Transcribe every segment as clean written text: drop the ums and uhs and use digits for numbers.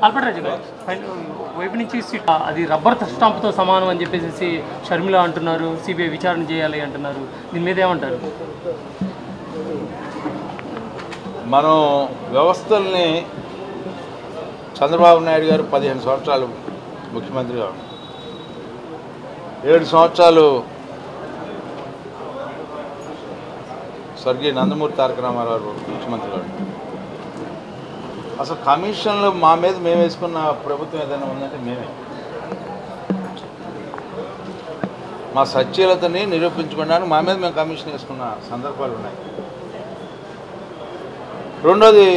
అల్పరాజు గారు వైపు నుంచి అది రబ్బర్ స్టాంప్తో సమానం అని చెప్పేసి షర్మిల అంటున్నారు, సిబిఐ విచారణ చేయాలి అంటున్నారు. దీని మీద ఏమంటారు? మనం వ్యవస్థల్ని చంద్రబాబు నాయుడు గారు 15 సంవత్సరాలు ముఖ్యమంత్రిగా 7 సంవత్సరాలు స్వర్గీయ నందమూరి తారక రామారావు ముఖ్యమంత్రిగా. అసలు కమిషన్లు మా మీద మేము వేసుకున్న ప్రభుత్వం ఏదైనా ఉందంటే మేమే. మా సత్యలతని నిరూపించుకోవడానికి మా మీద మేము కమిషన్ వేసుకున్న సందర్భాలు ఉన్నాయి. రెండోది,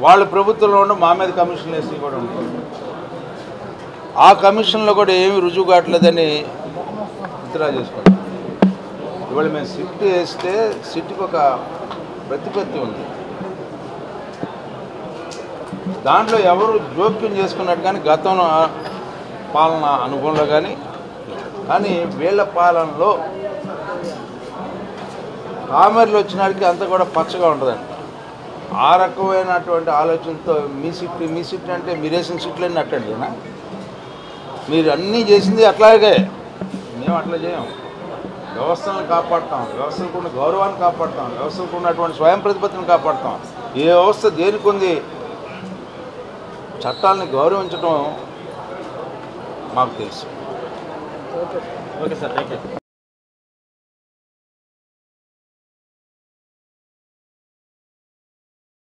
వాళ్ళ ప్రభుత్వంలో ఉండి మా మీద కమిషన్లు వేసి కూడా ఉన్నాయి. ఆ కమిషన్లో కూడా ఏమి రుజువు కావట్లేదని విత్డ్రా చేసుకున్నాం. ఇవాళ మేము సిట్ వేస్తే సిట్కి ఒక ప్రతిపత్తి ఉంది. దాంట్లో ఎవరు జోక్యం చేసుకున్నట్టు కానీ గతంలో పాలన అనుభవంలో కానీ వీళ్ళ పాలనలో కామెర్లు వచ్చినాడికి అంతా కూడా పచ్చగా ఉంటుందండి. ఆ రకమైనటువంటి ఆలోచనతో మీ సిట్ అంటే మీరు వేసిన సిట్లన్నీ అట్టండి. మీరు అన్నీ చేసింది అట్లాగే, మేము అట్లా చేయం. వ్యవస్థలను కాపాడుతాం, వ్యవస్థలకు ఉన్న గౌరవాన్ని కాపాడుతాం, వ్యవస్థలకు ఉన్నటువంటి స్వయం ప్రతిపత్తిని కాపాడుతాం. ఏ వ్యవస్థ దేనికి ఉంది, చట్టాలని గౌరవించడం మాకు తెలుసు. Okay sir, thank you.